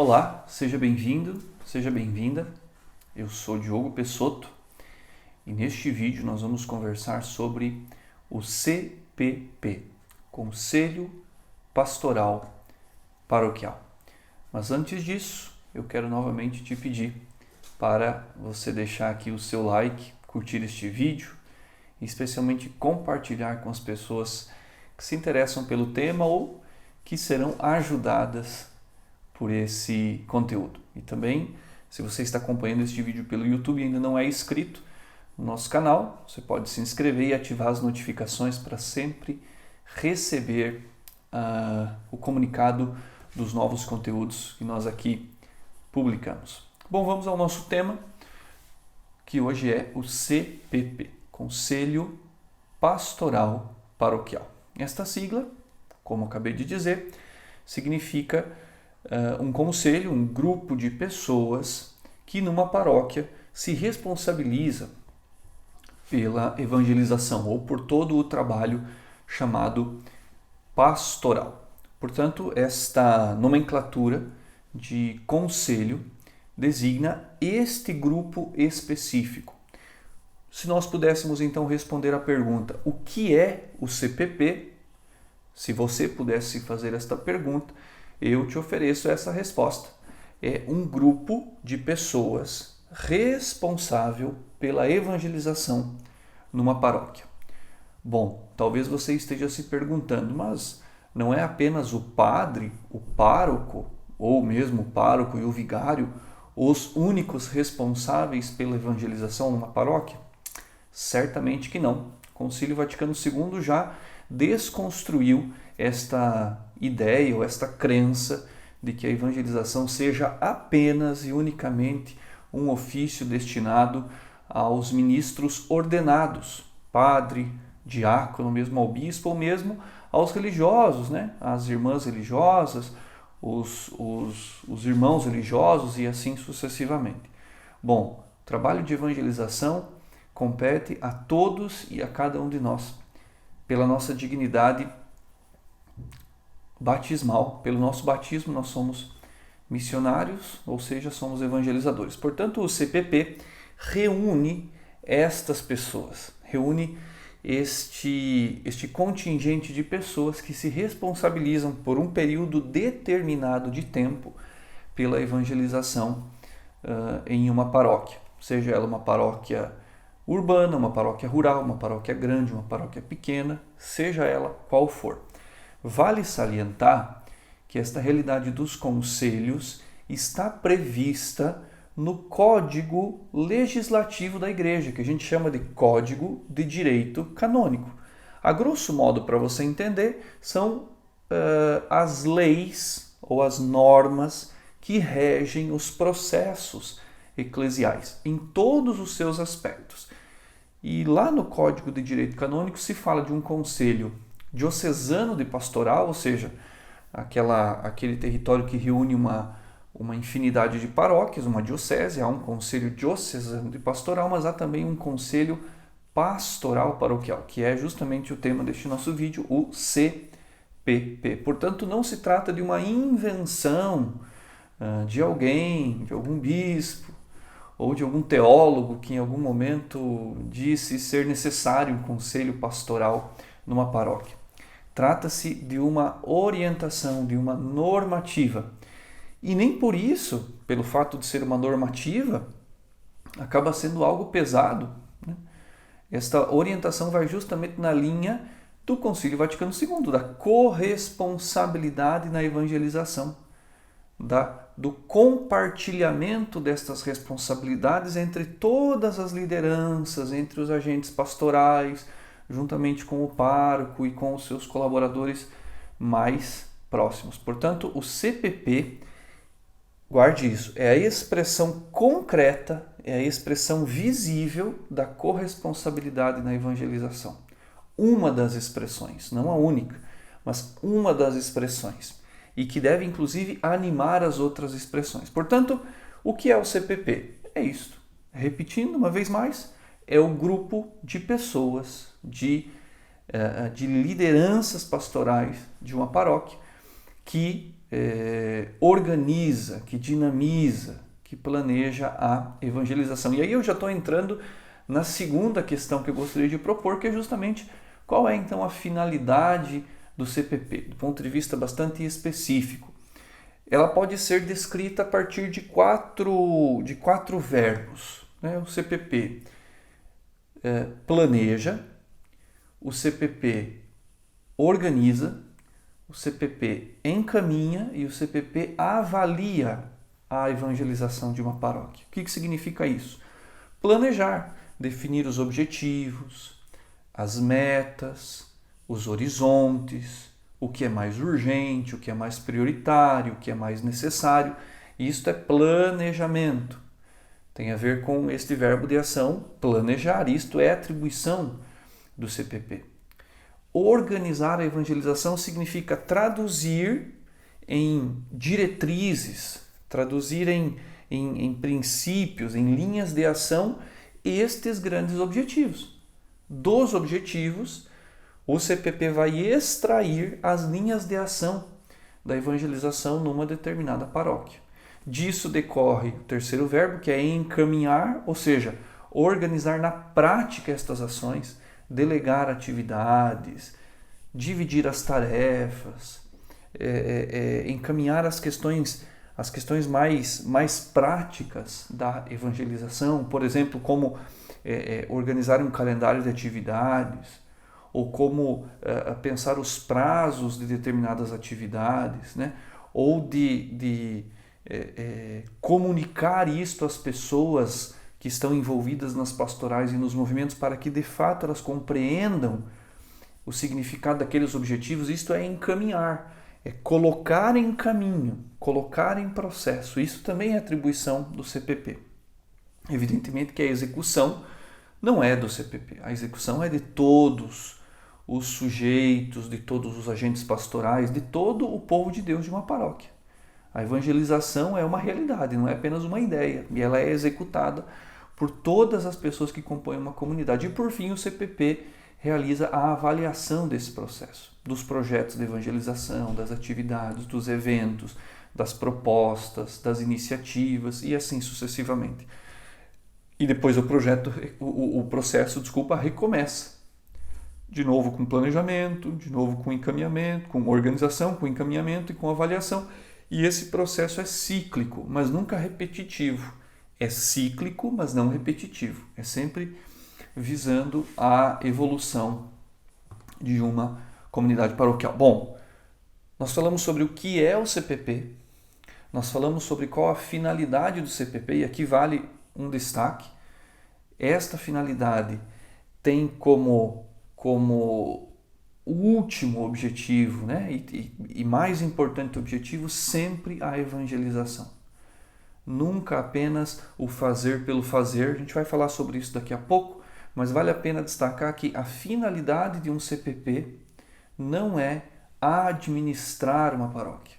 Olá, seja bem-vindo, seja bem-vinda. Eu sou Diogo Pessotto e neste vídeo nós vamos conversar sobre o CPP, Conselho Pastoral Paroquial. Mas antes disso, eu quero novamente te pedir para você deixar aqui o seu like, curtir este vídeo e especialmente compartilhar com as pessoas que se interessam pelo tema ou que serão ajudadas por esse conteúdo. E também, se você está acompanhando este vídeo pelo YouTube e ainda não é inscrito no nosso canal, você pode se inscrever e ativar as notificações para sempre receber o comunicado dos novos conteúdos que nós aqui publicamos. Bom, vamos ao nosso tema, que hoje é o CPP, Conselho Pastoral Paroquial. Esta sigla, como acabei de dizer, significa um conselho, um grupo de pessoas que numa paróquia se responsabiliza pela evangelização ou por todo o trabalho chamado pastoral. Portanto, esta nomenclatura de conselho designa este grupo específico. Se nós pudéssemos então responder à pergunta: o que é o CPP? Se você pudesse fazer esta pergunta, eu te ofereço essa resposta. É um grupo de pessoas responsável pela evangelização numa paróquia. Bom, talvez você esteja se perguntando, mas não é apenas o padre, o pároco, ou mesmo o pároco e o vigário, os únicos responsáveis pela evangelização numa paróquia? Certamente que não. O Concílio Vaticano II já desconstruiu esta ideia ou esta crença de que a evangelização seja apenas e unicamente um ofício destinado aos ministros ordenados, padre, diácono, mesmo ao bispo, ou mesmo aos religiosos, as irmãs religiosas, os irmãos religiosos e assim sucessivamente. Bom, o trabalho de evangelização compete a todos e a cada um de nós, pela nossa dignidade batismal. Pelo nosso batismo nós somos missionários, ou seja, somos evangelizadores. Portanto, o CPP reúne estas pessoas, reúne este contingente de pessoas que se responsabilizam por um período determinado de tempo pela evangelização em uma paróquia, seja ela uma paróquia urbana, uma paróquia rural, uma paróquia grande, uma paróquia pequena, seja ela qual for. Vale salientar que esta realidade dos conselhos está prevista no Código Legislativo da Igreja, que a gente chama de Código de Direito Canônico. A grosso modo, para você entender, são as leis ou as normas que regem os processos eclesiais em todos os seus aspectos. E lá no Código de Direito Canônico se fala de um conselho diocesano de pastoral, ou seja, aquele território que reúne uma infinidade de paróquias, uma diocese. Há um conselho diocesano de pastoral, mas há também um conselho pastoral paroquial, que é justamente o tema deste nosso vídeo, o CPP. Portanto, não se trata de uma invenção de alguém, de algum bispo, ou de algum teólogo que em algum momento disse ser necessário um conselho pastoral numa paróquia. Trata-se de uma orientação, de uma normativa. E nem por isso, pelo fato de ser uma normativa, acaba sendo algo pesado. Esta orientação vai justamente na linha do Concílio Vaticano II, da corresponsabilidade na evangelização, do compartilhamento destas responsabilidades entre todas as lideranças, entre os agentes pastorais, juntamente com o pároco e com os seus colaboradores mais próximos. Portanto, o CPP, guarde isso, é a expressão concreta, é a expressão visível da corresponsabilidade na evangelização. Uma das expressões, não a única, mas uma das expressões, e que deve inclusive animar as outras expressões. Portanto, o que é o CPP? É isto. Repetindo uma vez mais, é o grupo de pessoas, de lideranças pastorais de uma paróquia que organiza, que dinamiza, que planeja a evangelização. E aí eu já estou entrando na segunda questão que eu gostaria de propor, que é justamente qual é então a finalidade do CPP, do ponto de vista bastante específico. Ela pode ser descrita a partir de quatro verbos, né? O CPP planeja, o CPP organiza, o CPP encaminha e o CPP avalia a evangelização de uma paróquia. O que significa isso? Planejar, definir os objetivos, as metas, os horizontes, o que é mais urgente, o que é mais prioritário, o que é mais necessário. Isto é planejamento. Tem a ver com este verbo de ação, planejar. Isto é atribuição do CPP. Organizar a evangelização significa traduzir em diretrizes, traduzir em princípios, em linhas de ação, estes grandes objetivos. Dos objetivos, o CPP vai extrair as linhas de ação da evangelização numa determinada paróquia. Disso decorre o terceiro verbo, que é encaminhar, ou seja, organizar na prática estas ações, delegar atividades, dividir as tarefas, encaminhar as questões mais práticas da evangelização, por exemplo, como organizar um calendário de atividades, ou como pensar os prazos de determinadas atividades, né? Ou de comunicar isto às pessoas que estão envolvidas nas pastorais e nos movimentos para que de fato elas compreendam o significado daqueles objetivos. Isto é encaminhar, é colocar em caminho, colocar em processo. Isso também é atribuição do CPP. Evidentemente que a execução não é do CPP, a execução é de todos os sujeitos, de todos os agentes pastorais, de todo o povo de Deus de uma paróquia. A evangelização é uma realidade, não é apenas uma ideia, e ela é executada por todas as pessoas que compõem uma comunidade. E por fim, o CPP realiza a avaliação desse processo, dos projetos de evangelização, das atividades, dos eventos, das propostas, das iniciativas e assim sucessivamente. E depois o processo recomeça. De novo com planejamento, de novo com encaminhamento, com organização, com encaminhamento e com avaliação. E esse processo é cíclico, mas nunca repetitivo. É cíclico, mas não repetitivo. É sempre visando a evolução de uma comunidade paroquial. Bom, nós falamos sobre o que é o CPP, nós falamos sobre qual a finalidade do CPP, e aqui vale um destaque. Esta finalidade tem como último objetivo, né, e mais importante objetivo, sempre a evangelização. Nunca apenas o fazer pelo fazer. A gente vai falar sobre isso daqui a pouco, mas vale a pena destacar que a finalidade de um CPP não é administrar uma paróquia,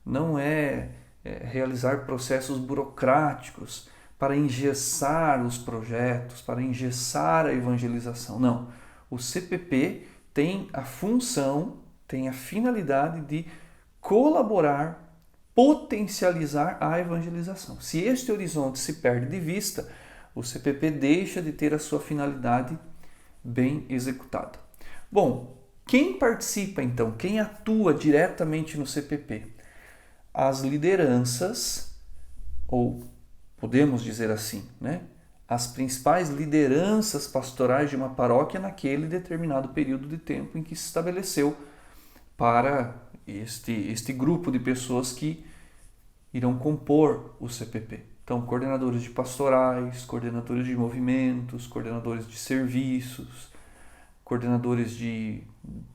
não é realizar processos burocráticos para engessar os projetos, para engessar a evangelização. Não. O CPP tem a função, tem a finalidade de colaborar, potencializar a evangelização. Se este horizonte se perde de vista, o CPP deixa de ter a sua finalidade bem executada. Bom, quem participa então? Quem atua diretamente no CPP? As lideranças, ou podemos dizer assim, né? As principais lideranças pastorais de uma paróquia naquele determinado período de tempo em que se estabeleceu para este grupo de pessoas que irão compor o CPP. Então, coordenadores de pastorais, coordenadores de movimentos, coordenadores de serviços, coordenadores de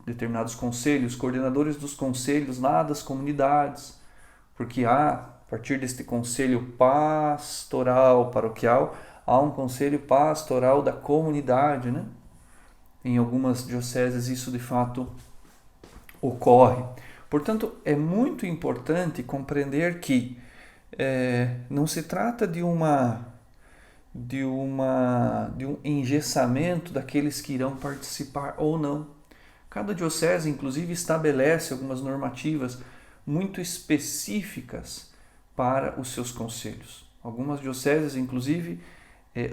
determinados conselhos, coordenadores dos conselhos lá das comunidades, porque a partir deste conselho pastoral paroquial, há um conselho pastoral da comunidade, né? Em algumas dioceses isso de fato ocorre. Portanto, é muito importante compreender que não se trata de um engessamento daqueles que irão participar ou não. Cada diocese, inclusive, estabelece algumas normativas muito específicas para os seus conselhos. Algumas dioceses, inclusive,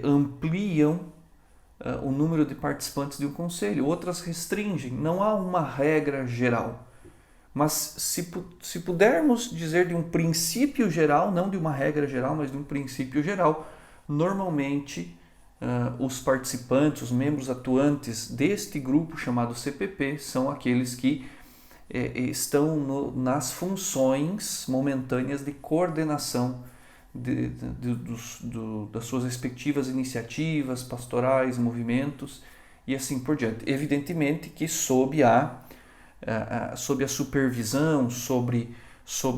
ampliam o número de participantes de um conselho, outras restringem. Não há uma regra geral. Mas se pudermos dizer de um princípio geral, não de uma regra geral, mas de um princípio geral, normalmente os participantes, os membros atuantes deste grupo chamado CPP são aqueles que estão nas funções momentâneas de coordenação das suas respectivas iniciativas, pastorais, movimentos e assim por diante. Evidentemente que sob a supervisão, sob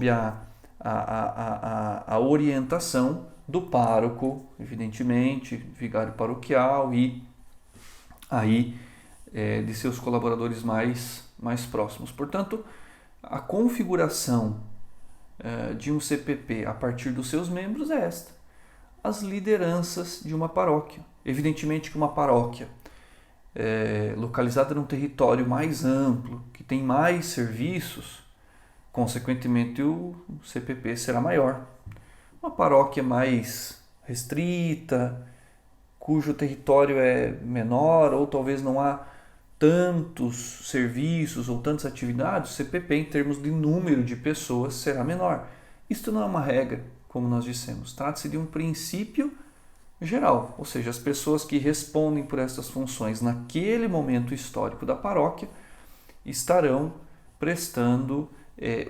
a orientação do pároco, evidentemente, vigário paroquial e aí de seus colaboradores mais próximos. Portanto, a configuração de um CPP a partir dos seus membros é esta: as lideranças de uma paróquia. Evidentemente que uma paróquia localizada num território mais amplo, que tem mais serviços, consequentemente o CPP será maior. Uma paróquia mais restrita, cujo território é menor ou talvez não há tantos serviços ou tantas atividades, o CPP em termos de número de pessoas será menor. Isto não é uma regra, como nós dissemos, trata-se de um princípio geral, ou seja, as pessoas que respondem por essas funções naquele momento histórico da paróquia estarão prestando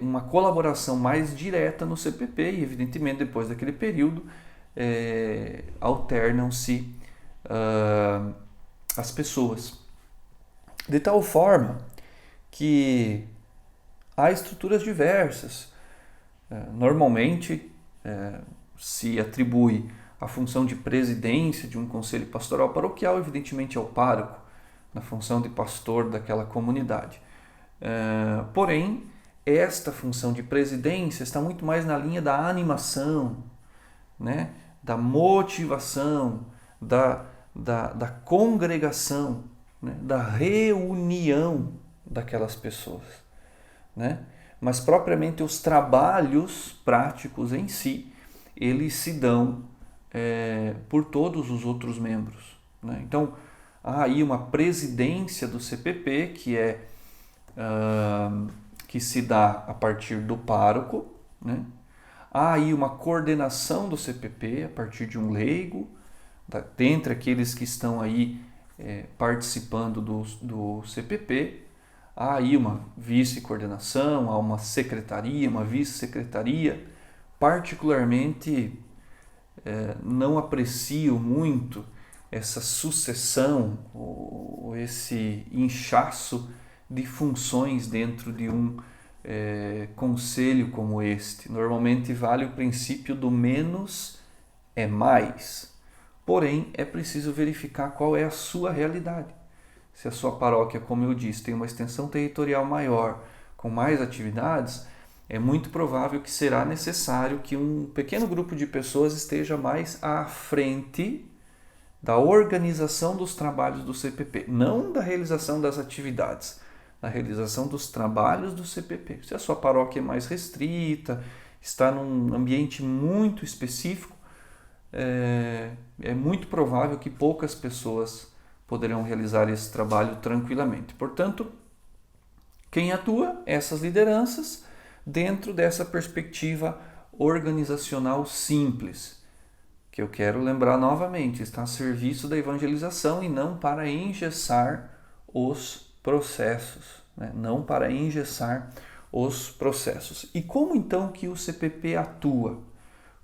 uma colaboração mais direta no CPP e, evidentemente, depois daquele período, alternam-se as pessoas. De tal forma que há estruturas diversas. Normalmente se atribui a função de presidência de um conselho pastoral paroquial, evidentemente, ao pároco, na função de pastor daquela comunidade. Porém, esta função de presidência está muito mais na linha da animação, né? Da motivação, da congregação, né? Da reunião daquelas pessoas, né? Mas propriamente os trabalhos práticos em si, eles se dão por todos os outros membros, né? Então, há aí uma presidência do CPP que se dá a partir do pároco, né? Há aí uma coordenação do CPP a partir de um leigo, dentre aqueles que estão aí participando do CPP. Há aí uma vice-coordenação, há uma secretaria, uma vice-secretaria. Particularmente, não aprecio muito essa sucessão ou esse inchaço de funções dentro de um conselho como este. Normalmente vale o princípio do menos é mais. Porém, é preciso verificar qual é a sua realidade. Se a sua paróquia, como eu disse, tem uma extensão territorial maior, com mais atividades, é muito provável que será necessário que um pequeno grupo de pessoas esteja mais à frente da organização dos trabalhos do CPP, não da realização das atividades, da realização dos trabalhos do CPP. Se a sua paróquia é mais restrita, está num ambiente muito específico, é muito provável que poucas pessoas poderão realizar esse trabalho tranquilamente. Portanto, quem atua? Essas lideranças, dentro dessa perspectiva organizacional simples, que eu quero lembrar novamente, está a serviço da evangelização e não para engessar os processos, né? Não para engessar os processos. E como então que o CPP atua?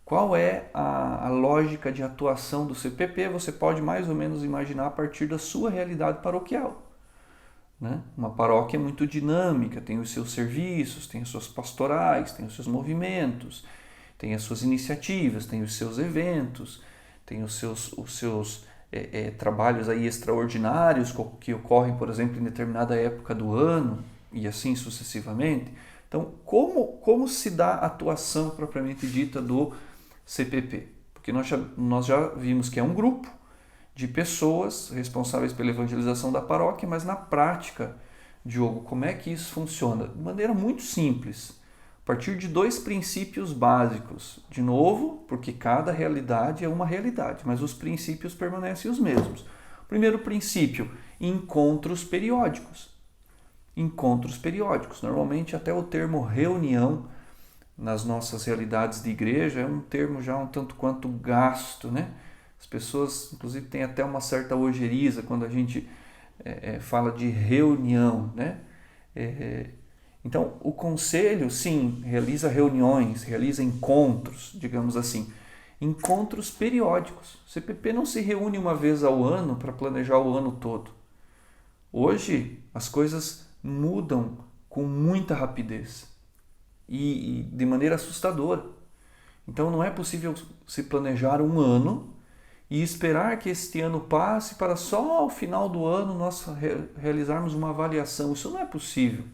Qual é a lógica de atuação do CPP? Você pode mais ou menos imaginar a partir da sua realidade paroquial, né? Uma paróquia é muito dinâmica, tem os seus serviços, tem as suas pastorais, tem os seus movimentos, tem as suas iniciativas, tem os seus eventos, tem os seus trabalhos aí extraordinários que ocorrem, por exemplo, em determinada época do ano e assim sucessivamente. Então, como se dá a atuação propriamente dita do CPP? Porque nós já vimos que é um grupo de pessoas responsáveis pela evangelização da paróquia, mas na prática, Diogo, como é que isso funciona? De maneira muito simples. A partir de 2 princípios básicos. De novo, porque cada realidade é uma realidade, mas os princípios permanecem os mesmos. Primeiro princípio, encontros periódicos. Encontros periódicos. Normalmente até o termo reunião nas nossas realidades de igreja é um termo já um tanto quanto gasto, né? As pessoas, inclusive, têm até uma certa ojeriza quando a gente fala de reunião, né? Então, o conselho, sim, realiza reuniões, realiza encontros, digamos assim, encontros periódicos. O CPP não se reúne uma vez ao ano para planejar o ano todo. Hoje, as coisas mudam com muita rapidez e de maneira assustadora. Então, não é possível se planejar um ano e esperar que este ano passe para só ao final do ano nós realizarmos uma avaliação. Isso não é possível.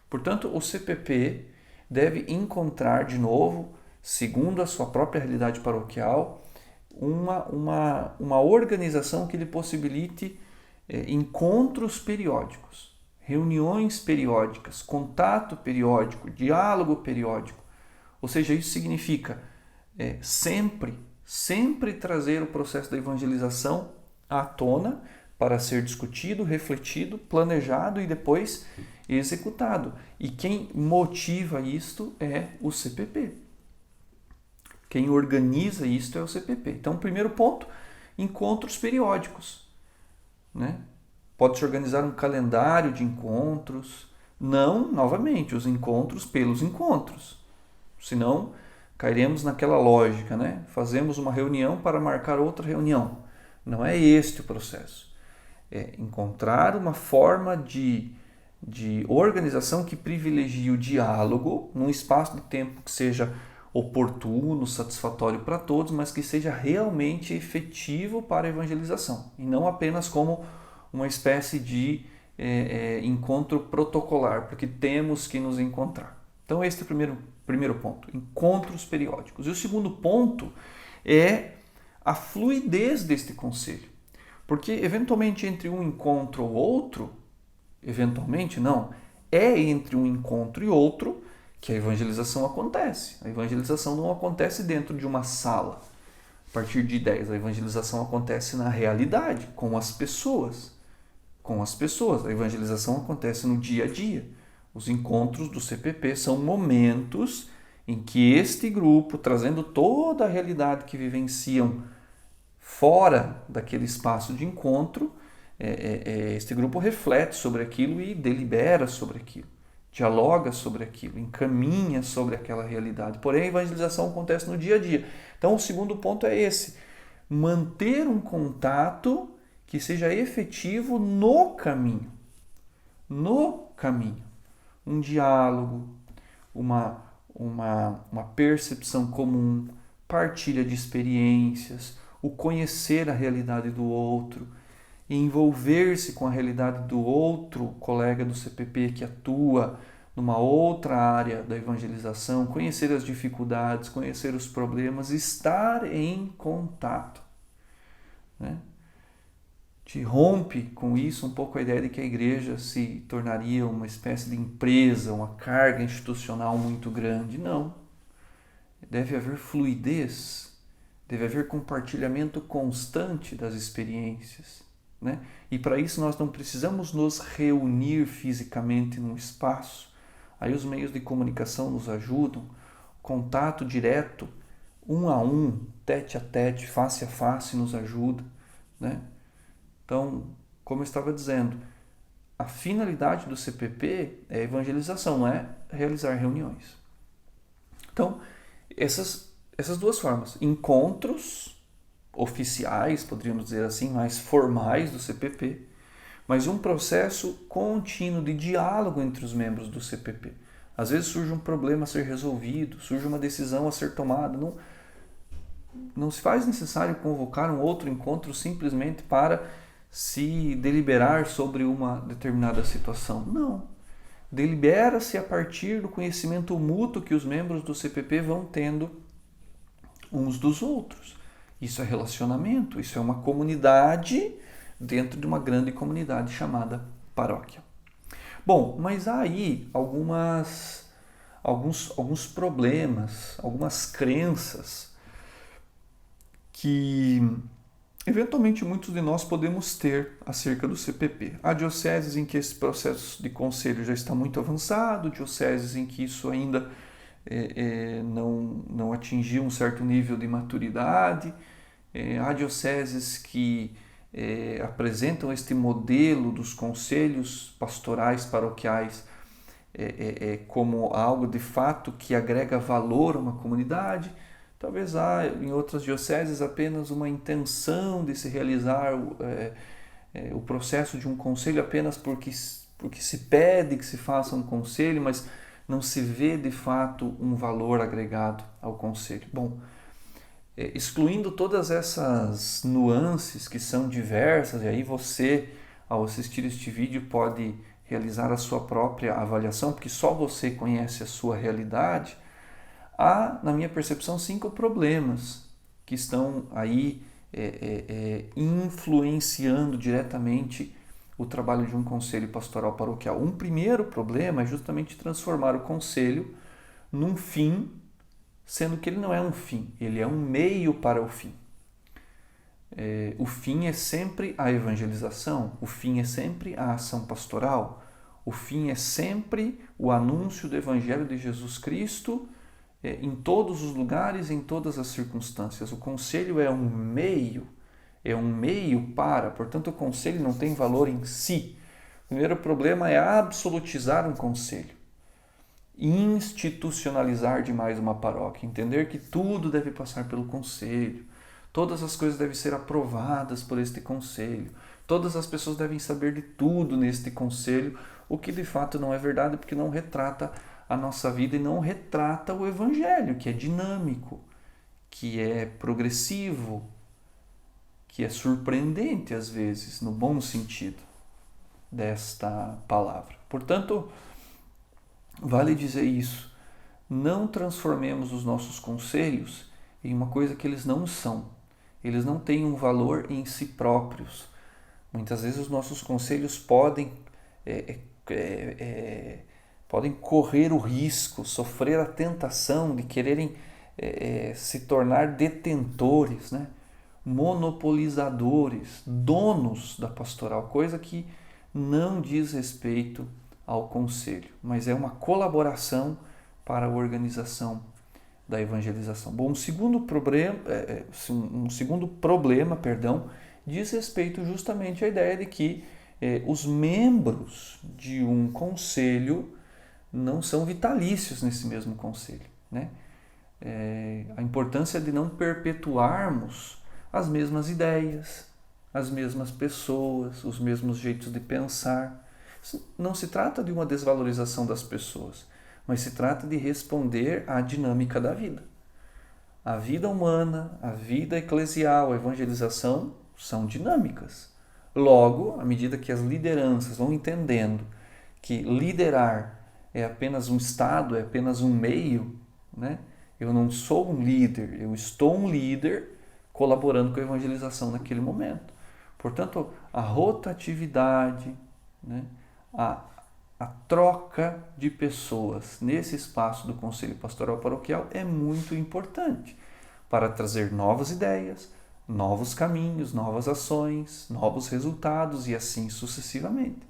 Portanto, o CPP deve encontrar de novo, segundo a sua própria realidade paroquial, uma organização que lhe possibilite encontros periódicos, reuniões periódicas, contato periódico, diálogo periódico. Ou seja, isso significa sempre trazer o processo da evangelização à tona para ser discutido, refletido, planejado e depois executado. E quem motiva isto é o CPP. Quem organiza isto é o CPP. Então, primeiro ponto, encontros periódicos, né? Pode-se organizar um calendário de encontros, não, novamente, os encontros pelos encontros. Senão, cairemos naquela lógica, né? Fazemos uma reunião para marcar outra reunião. Não é este o processo. É encontrar uma forma de organização que privilegie o diálogo num espaço de tempo que seja oportuno, satisfatório para todos, mas que seja realmente efetivo para a evangelização e não apenas como uma espécie de encontro protocolar, porque temos que nos encontrar. Então este é o primeiro ponto, encontros periódicos. E o segundo ponto é a fluidez deste conselho, porque eventualmente entre um encontro ou outro, eventualmente não, é entre um encontro e outro que a evangelização acontece. A evangelização não acontece dentro de uma sala, a partir de ideias. A evangelização acontece na realidade, com as pessoas. A evangelização acontece no dia a dia. Os encontros do CPP são momentos em que este grupo, trazendo toda a realidade que vivenciam fora daquele espaço de encontro, este grupo reflete sobre aquilo e delibera sobre aquilo, dialoga sobre aquilo, encaminha sobre aquela realidade. Porém, a evangelização acontece no dia a dia. Então, o segundo ponto é esse: manter um contato que seja efetivo no caminho. No caminho. Um diálogo, uma percepção comum, partilha de experiências, o conhecer a realidade do outro, envolver-se com a realidade do outro colega do CPP que atua numa outra área da evangelização, conhecer as dificuldades, conhecer os problemas, estar em contato, né? Te rompe com isso um pouco a ideia de que a igreja se tornaria uma espécie de empresa, uma carga institucional muito grande. Não. Deve haver fluidez, deve haver compartilhamento constante das experiências, né? E para isso nós não precisamos nos reunir fisicamente num espaço. Aí os meios de comunicação nos ajudam, contato direto, um a um, tete a tete, face a face nos ajuda, né? Então, como eu estava dizendo, a finalidade do CPP é a evangelização, não é realizar reuniões. Então, essas duas formas, encontros oficiais, poderíamos dizer assim, mais formais do CPP, mas um processo contínuo de diálogo entre os membros do CPP. Às vezes surge um problema a ser resolvido, surge uma decisão a ser tomada. Não se faz necessário convocar um outro encontro simplesmente para se deliberar sobre uma determinada situação. Não. Delibera-se a partir do conhecimento mútuo que os membros do CPP vão tendo uns dos outros. Isso é relacionamento, isso é uma comunidade dentro de uma grande comunidade chamada paróquia. Bom, mas há aí algumas alguns problemas, algumas crenças que eventualmente muitos de nós podemos ter acerca do CPP. Há dioceses em que esse processo de conselho já está muito avançado, dioceses em que isso ainda não atingiu um certo nível de maturidade, há dioceses que apresentam este modelo dos conselhos pastorais paroquiais como algo de fato que agrega valor a uma comunidade. Talvez há em outras dioceses apenas uma intenção de se realizar o processo de um conselho apenas porque se pede que se faça um conselho, mas não se vê de fato um valor agregado ao conselho. Bom, excluindo todas essas nuances que são diversas, e aí você, ao assistir este vídeo, pode realizar a sua própria avaliação, porque só você conhece a sua realidade. Há, na minha percepção, 5 problemas que estão aí influenciando diretamente o trabalho de um conselho pastoral paroquial. Um primeiro problema é justamente transformar o conselho num fim, sendo que ele não é um fim, ele é um meio para o fim. O fim é sempre a evangelização, o fim é sempre a ação pastoral, o fim é sempre o anúncio do Evangelho de Jesus Cristo em todos os lugares, em todas as circunstâncias. O conselho é um meio para, portanto o conselho não tem valor em si. O primeiro problema é absolutizar um conselho, institucionalizar demais uma paróquia, entender que tudo deve passar pelo conselho, todas as coisas devem ser aprovadas por este conselho, todas as pessoas devem saber de tudo neste conselho, o que de fato não é verdade, porque não retrata a nossa vida e não retrata o Evangelho, que é dinâmico, que é progressivo, que é surpreendente às vezes, no bom sentido desta palavra. Portanto, vale dizer isso, não transformemos os nossos conselhos em uma coisa que eles não são. Eles não têm um valor em si próprios. Muitas vezes os nossos conselhos podem correr o risco, sofrer a tentação de quererem se tornar detentores, né? Monopolizadores, donos da pastoral, coisa que não diz respeito ao conselho, mas é uma colaboração para a organização da evangelização. Bom, um segundo problema, diz respeito justamente à ideia de que os membros de um conselho não são vitalícios nesse mesmo conselho, né? A importância de não perpetuarmos as mesmas ideias, as mesmas pessoas, os mesmos jeitos de pensar. Não se trata de uma desvalorização das pessoas, mas se trata de responder à dinâmica da vida. A vida humana, a vida eclesial, a evangelização são dinâmicas. Logo, à medida que as lideranças vão entendendo que liderar é apenas um estado, é apenas um meio, né? Eu não sou um líder, eu estou um líder colaborando com a evangelização naquele momento. Portanto, a rotatividade, né? A troca de pessoas nesse espaço do Conselho Pastoral Paroquial é muito importante para trazer novas ideias, novos caminhos, novas ações, novos resultados e assim sucessivamente.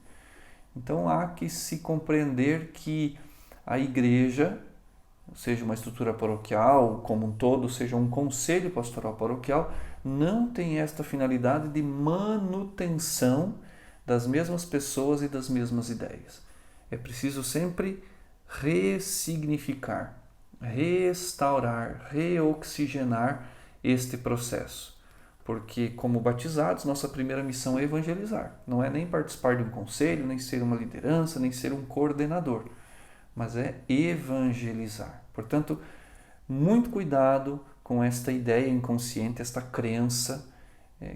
Então há que se compreender que a igreja, seja uma estrutura paroquial como um todo, seja um conselho pastoral paroquial, não tem esta finalidade de manutenção das mesmas pessoas e das mesmas ideias. É preciso sempre ressignificar, restaurar, reoxigenar este processo. Porque, como batizados, nossa primeira missão é evangelizar. Não é nem participar de um conselho, nem ser uma liderança, nem ser um coordenador, mas é evangelizar. Portanto, muito cuidado com esta ideia inconsciente, esta crença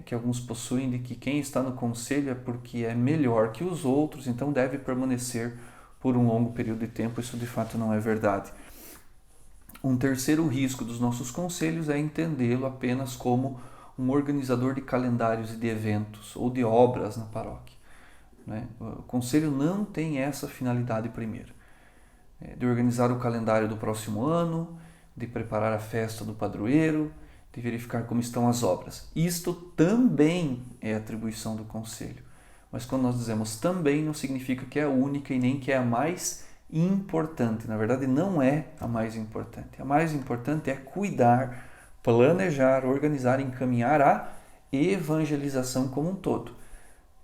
que alguns possuem de que quem está no conselho é porque é melhor que os outros, então deve permanecer por um longo período de tempo. Isso de fato não é verdade. Um terceiro risco dos nossos conselhos é entendê-lo apenas como um organizador de calendários e de eventos ou de obras na paróquia, né? O conselho não tem essa finalidade primeira. de organizar o calendário do próximo ano, de preparar a festa do padroeiro, de verificar como estão as obras. Isto também é atribuição do conselho. Mas quando nós dizemos também, não significa que é a única e nem que é a mais importante. Na verdade, não é a mais importante. A mais importante é cuidar, planejar, organizar, encaminhar a evangelização como um todo.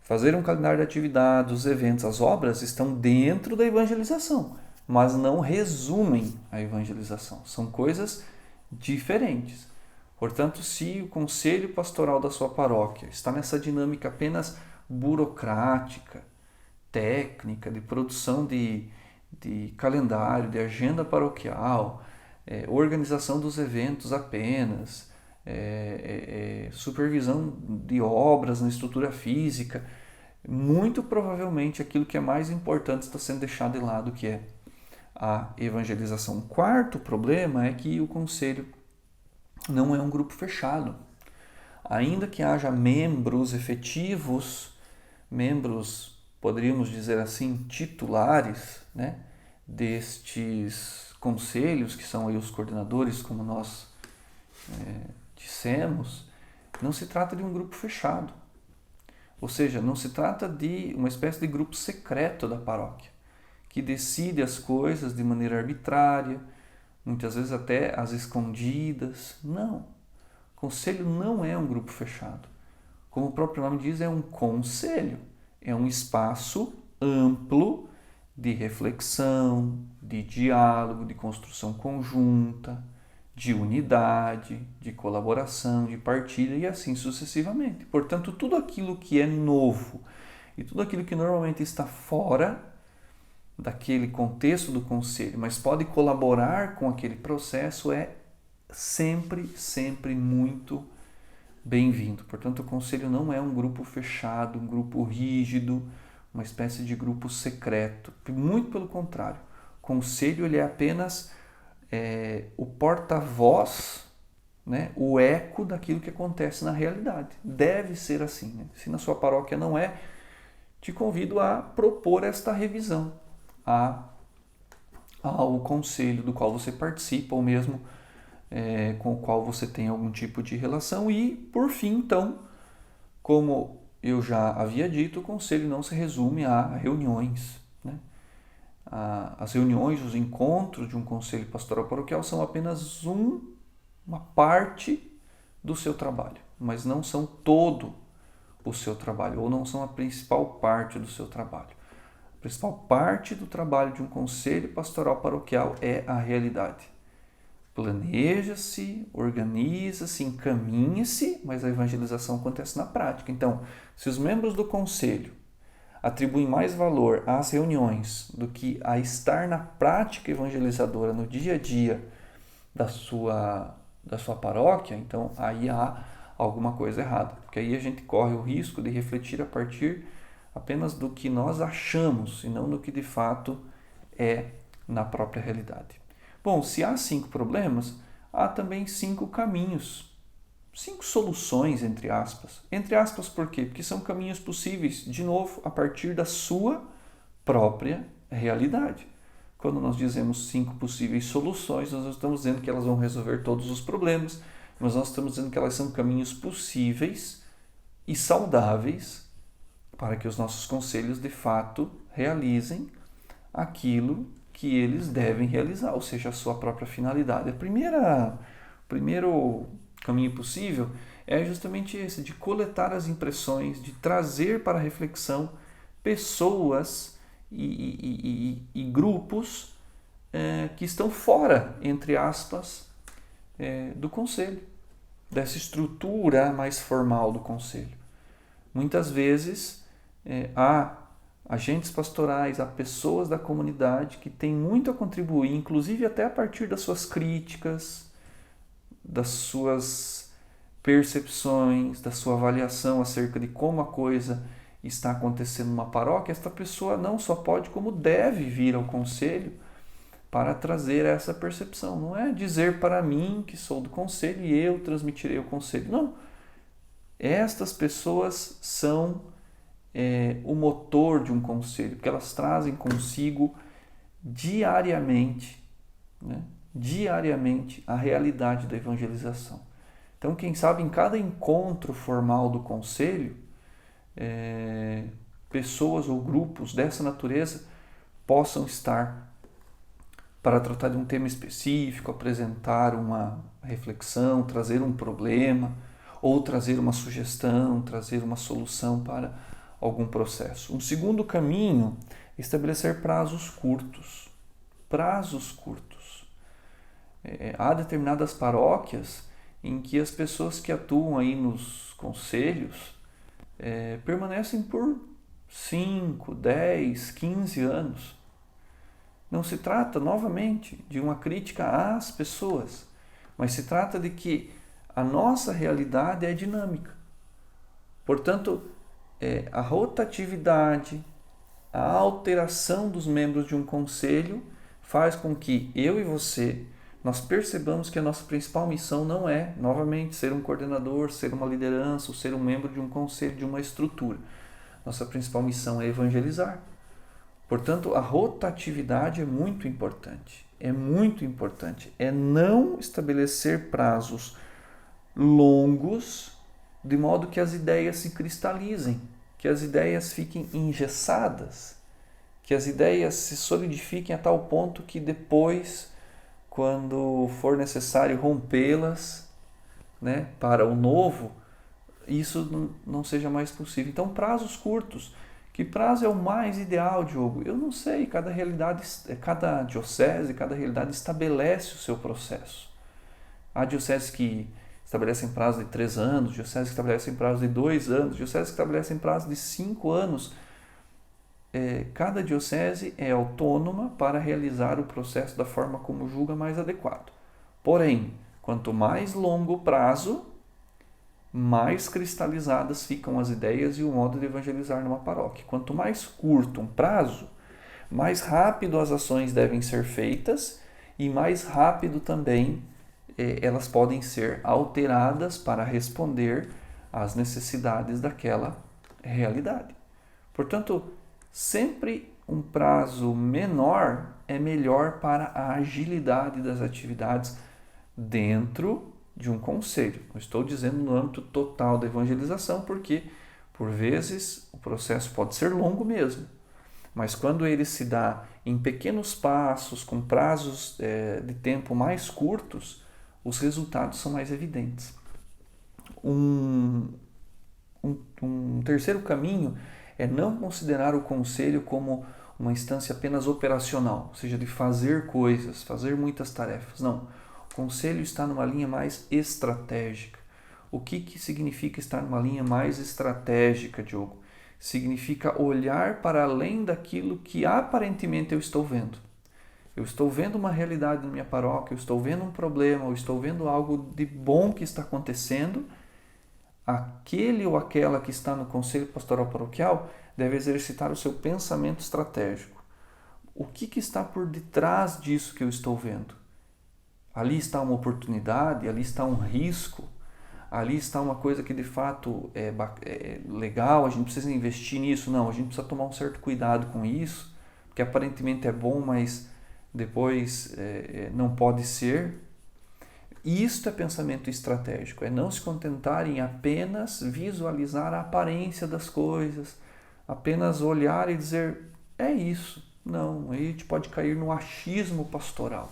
Fazer um calendário de atividades, os eventos, as obras estão dentro da evangelização, mas não resumem a evangelização. São coisas diferentes. Portanto, se o conselho pastoral da sua paróquia está nessa dinâmica apenas burocrática, técnica, de produção de calendário, de agenda paroquial, organização dos eventos apenas, supervisão de obras na estrutura física, muito provavelmente aquilo que é mais importante está sendo deixado de lado, que é a evangelização. O quarto problema é que o conselho não é um grupo fechado. Ainda que haja membros efetivos, membros, poderíamos dizer assim, titulares, né, destes conselhos, que são aí os coordenadores, como nós dissemos, não se trata de um grupo fechado. Ou seja, não se trata de uma espécie de grupo secreto da paróquia, que decide as coisas de maneira arbitrária, muitas vezes até às escondidas. Não. O conselho não é um grupo fechado. Como o próprio nome diz, é um conselho. É um espaço amplo de reflexão, de diálogo, de construção conjunta, de unidade, de colaboração, de partilha e assim sucessivamente. Portanto, tudo aquilo que é novo e tudo aquilo que normalmente está fora daquele contexto do conselho, mas pode colaborar com aquele processo, é sempre muito bem-vindo. Portanto, o conselho não é um grupo fechado, um grupo rígido, uma espécie de grupo secreto. Muito pelo contrário. O conselho ele é apenas o porta-voz, né, o eco daquilo que acontece na realidade. Deve ser assim. Né? Se na sua paróquia não é, te convido a propor esta revisão ao conselho do qual você participa ou mesmo com o qual você tem algum tipo de relação. E, por fim, então, como eu já havia dito, o conselho não se resume a reuniões. Né? As reuniões, os encontros de um conselho pastoral paroquial são apenas uma parte do seu trabalho, mas não são todo o seu trabalho, ou não são a principal parte do seu trabalho. A principal parte do trabalho de um conselho pastoral paroquial é a realidade. Planeja-se, organiza-se, encaminha-se, mas a evangelização acontece na prática. Então, se os membros do conselho atribuem mais valor às reuniões do que a estar na prática evangelizadora no dia a dia da sua paróquia, então aí há alguma coisa errada. Porque aí a gente corre o risco de refletir a partir apenas do que nós achamos e não do que de fato é na própria realidade. Bom, se há 5 problemas, há também 5 caminhos, 5 soluções, entre aspas. Entre aspas, por quê? Porque são caminhos possíveis, de novo, a partir da sua própria realidade. Quando nós dizemos 5 possíveis soluções, nós não estamos dizendo que elas vão resolver todos os problemas, mas nós estamos dizendo que elas são caminhos possíveis e saudáveis para que os nossos conselhos, de fato, realizem aquilo que eles devem realizar, ou seja, a sua própria finalidade. O primeiro caminho possível é justamente esse, de coletar as impressões, de trazer para a reflexão pessoas e grupos que estão fora, entre aspas, do conselho, dessa estrutura mais formal do conselho. Muitas vezes há agentes pastorais, há pessoas da comunidade que têm muito a contribuir, inclusive até a partir das suas críticas, das suas percepções, da sua avaliação acerca de como a coisa está acontecendo numa paróquia. Esta pessoa não só pode, como deve vir ao conselho para trazer essa percepção. Não é dizer para mim, que sou do conselho, e eu transmitirei o conselho. Não. Estas pessoas são o motor de um conselho, porque elas trazem consigo diariamente, né? Diariamente a realidade da evangelização. Então, quem sabe em cada encontro formal do conselho, pessoas ou grupos dessa natureza possam estar para tratar de um tema específico, apresentar uma reflexão, trazer um problema, ou trazer uma sugestão, trazer uma solução para algum processo. Um segundo caminho é estabelecer prazos curtos. Prazos curtos. Há determinadas paróquias em que as pessoas que atuam aí nos conselhos permanecem por 5, 10, 15 anos. Não se trata, novamente, de uma crítica às pessoas, mas se trata de que a nossa realidade é dinâmica. Portanto, a rotatividade, a alteração dos membros de um conselho faz com que eu e você, nós percebamos que a nossa principal missão não é, novamente, ser um coordenador, ser uma liderança, ou ser um membro de um conselho, de uma estrutura. Nossa principal missão é evangelizar. Portanto, a rotatividade é muito importante. É muito importante. É não estabelecer prazos longos, de modo que as ideias se cristalizem, que as ideias fiquem engessadas, que as ideias se solidifiquem a tal ponto que depois, quando for necessário rompê-las, né, para o novo, isso não seja mais possível. Então, prazos curtos. Que prazo é o mais ideal, Diogo? Eu não sei, cada diocese, cada realidade estabelece o seu processo. Há dioceses que estabelecem prazo de 3 anos, dioceses que estabelecem prazo de 2 anos, dioceses que estabelecem prazo de 5 anos. Cada diocese é autônoma para realizar o processo da forma como julga mais adequado. Porém, quanto mais longo o prazo, mais cristalizadas ficam as ideias e o modo de evangelizar numa paróquia. Quanto mais curto um prazo, mais rápido as ações devem ser feitas e mais rápido também elas podem ser alteradas para responder às necessidades daquela realidade. Portanto, sempre um prazo menor é melhor para a agilidade das atividades dentro de um conselho. Não estou dizendo no âmbito total da evangelização, porque, por vezes, o processo pode ser longo mesmo. Mas quando ele se dá em pequenos passos, com prazos de tempo mais curtos, os resultados são mais evidentes. Um terceiro caminho é não considerar o conselho como uma instância apenas operacional, ou seja, de fazer coisas, fazer muitas tarefas. Não. O conselho está numa linha mais estratégica. O que significa estar numa linha mais estratégica, Diogo? Significa olhar para além daquilo que aparentemente eu estou vendo. Eu estou vendo uma realidade na minha paróquia, eu estou vendo um problema, eu estou vendo algo de bom que está acontecendo. Aquele ou aquela que está no Conselho Pastoral Paroquial deve exercitar o seu pensamento estratégico. O que está por detrás disso que eu estou vendo? Ali está uma oportunidade, ali está um risco, ali está uma coisa que de fato é legal, a gente precisa investir nisso. Não, a gente precisa tomar um certo cuidado com isso, porque aparentemente é bom, mas depois não pode ser. Isto é pensamento estratégico, é não se contentar em apenas visualizar a aparência das coisas, apenas olhar e dizer, é isso. Não, aí a gente pode cair no achismo pastoral.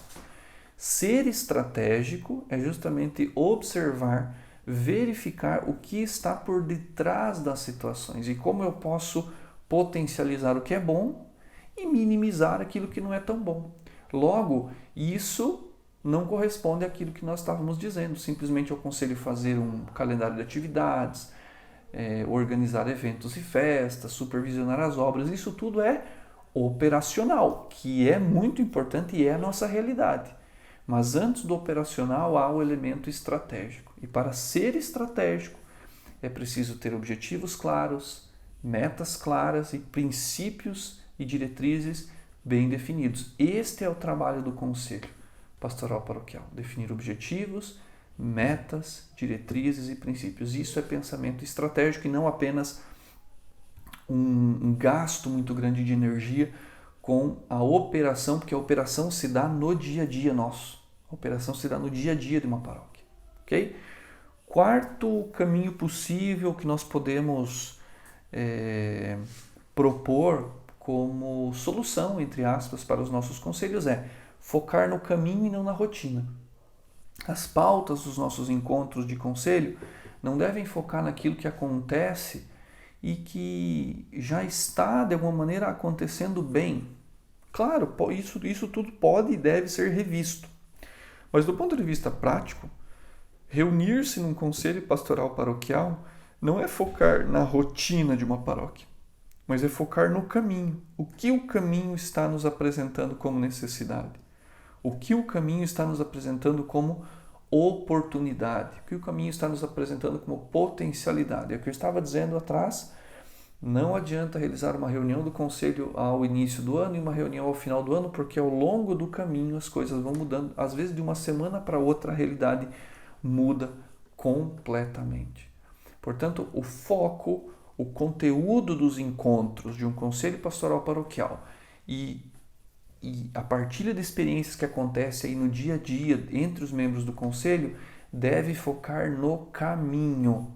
Ser estratégico é justamente observar, verificar o que está por detrás das situações e como eu posso potencializar o que é bom e minimizar aquilo que não é tão bom. Logo, isso não corresponde àquilo que nós estávamos dizendo. Simplesmente eu aconselho fazer um calendário de atividades, organizar eventos e festas, supervisionar as obras. Isso tudo é operacional, que é muito importante e é a nossa realidade. Mas antes do operacional há o elemento estratégico. E para ser estratégico é preciso ter objetivos claros, metas claras e princípios e diretrizes bem definidos. Este é o trabalho do Conselho Pastoral Paroquial. Definir objetivos, metas, diretrizes e princípios. Isso é pensamento estratégico e não apenas um gasto muito grande de energia com a operação, porque a operação se dá no dia a dia nosso. A operação se dá no dia a dia de uma paróquia. Ok? Quarto caminho possível que nós podemos propor como solução, entre aspas, para os nossos conselhos é focar no caminho e não na rotina. As pautas dos nossos encontros de conselho não devem focar naquilo que acontece e que já está, de alguma maneira, acontecendo bem. Claro, isso tudo pode e deve ser revisto. Mas do ponto de vista prático, reunir-se num conselho pastoral paroquial não é focar na rotina de uma paróquia, mas é focar no caminho. O que o caminho está nos apresentando como necessidade? O que o caminho está nos apresentando como oportunidade? O que o caminho está nos apresentando como potencialidade? É o que eu estava dizendo atrás. Não adianta realizar uma reunião do conselho ao início do ano e uma reunião ao final do ano, porque ao longo do caminho as coisas vão mudando. Às vezes, de uma semana para outra, a realidade muda completamente. Portanto, o foco, o conteúdo dos encontros de um conselho pastoral paroquial e a partilha de experiências que acontece aí no dia a dia entre os membros do conselho deve focar no caminho,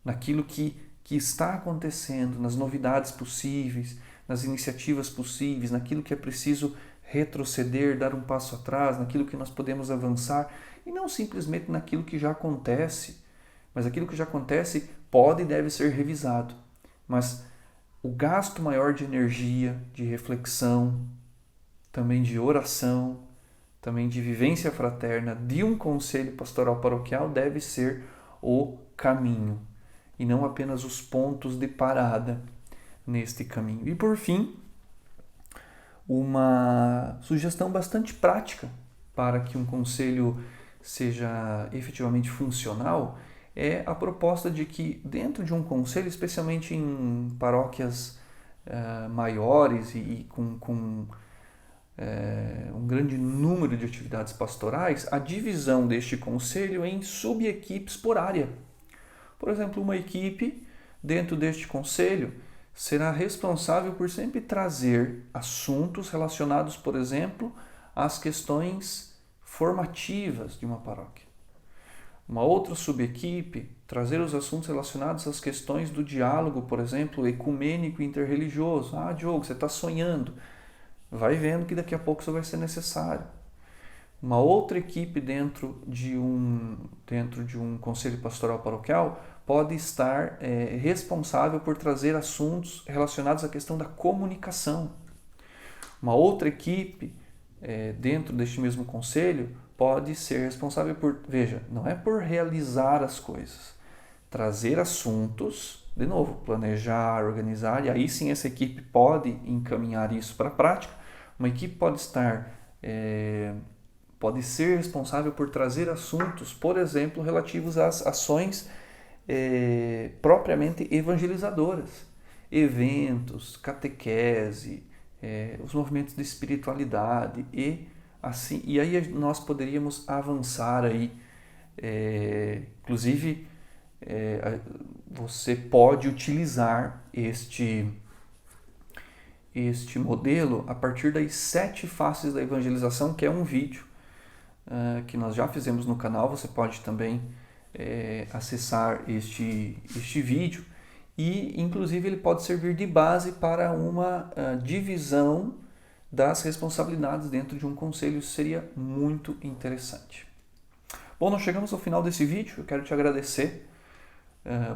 naquilo que está acontecendo, nas novidades possíveis, nas iniciativas possíveis, naquilo que é preciso retroceder, dar um passo atrás, naquilo que nós podemos avançar, e não simplesmente naquilo que já acontece. Mas aquilo que já acontece pode e deve ser revisado. Mas o gasto maior de energia, de reflexão, também de oração, também de vivência fraterna, de um conselho pastoral paroquial deve ser o caminho, e não apenas os pontos de parada neste caminho. E por fim, uma sugestão bastante prática para que um conselho seja efetivamente funcional é a proposta de que dentro de um conselho, especialmente em paróquias maiores e com um grande número de atividades pastorais, a divisão deste conselho em subequipes por área. Por exemplo, uma equipe dentro deste conselho será responsável por sempre trazer assuntos relacionados, por exemplo, às questões formativas de uma paróquia. Uma outra subequipe trazer os assuntos relacionados às questões do diálogo, por exemplo, ecumênico e interreligioso. Diogo, você está sonhando. Vai vendo que daqui a pouco isso vai ser necessário. Uma outra equipe dentro de um conselho pastoral paroquial pode estar responsável por trazer assuntos relacionados à questão da comunicação. Uma outra equipe dentro deste mesmo conselho pode ser responsável por, veja, não é por realizar as coisas, trazer assuntos, de novo, planejar, organizar, e aí sim essa equipe pode encaminhar isso para a prática. Uma equipe pode ser responsável por trazer assuntos, por exemplo, relativos às ações propriamente evangelizadoras, eventos, catequese, os movimentos de espiritualidade e assim, e aí nós poderíamos avançar aí, inclusive você pode utilizar este modelo a partir das 7 faces da evangelização, que é um vídeo que nós já fizemos no canal. Você pode também acessar este vídeo e, inclusive, ele pode servir de base para uma divisão das responsabilidades dentro de um conselho. Isso seria muito interessante. Bom, nós chegamos ao final desse vídeo. Eu quero te agradecer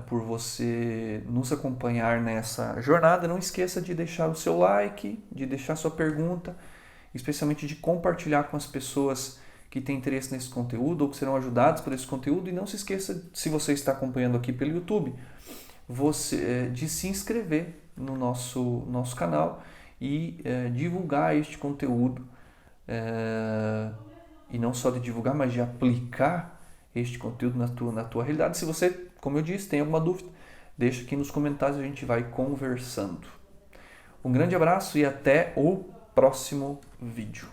por você nos acompanhar nessa jornada. Não esqueça de deixar o seu like, de deixar sua pergunta, especialmente de compartilhar com as pessoas que têm interesse nesse conteúdo ou que serão ajudados por esse conteúdo. E não se esqueça, se você está acompanhando aqui pelo YouTube, de se inscrever no nosso canal e divulgar este conteúdo. E não só de divulgar, mas de aplicar este conteúdo na tua realidade. Se você, como eu disse, tem alguma dúvida, deixa aqui nos comentários e a gente vai conversando. Um grande abraço e até o próximo vídeo.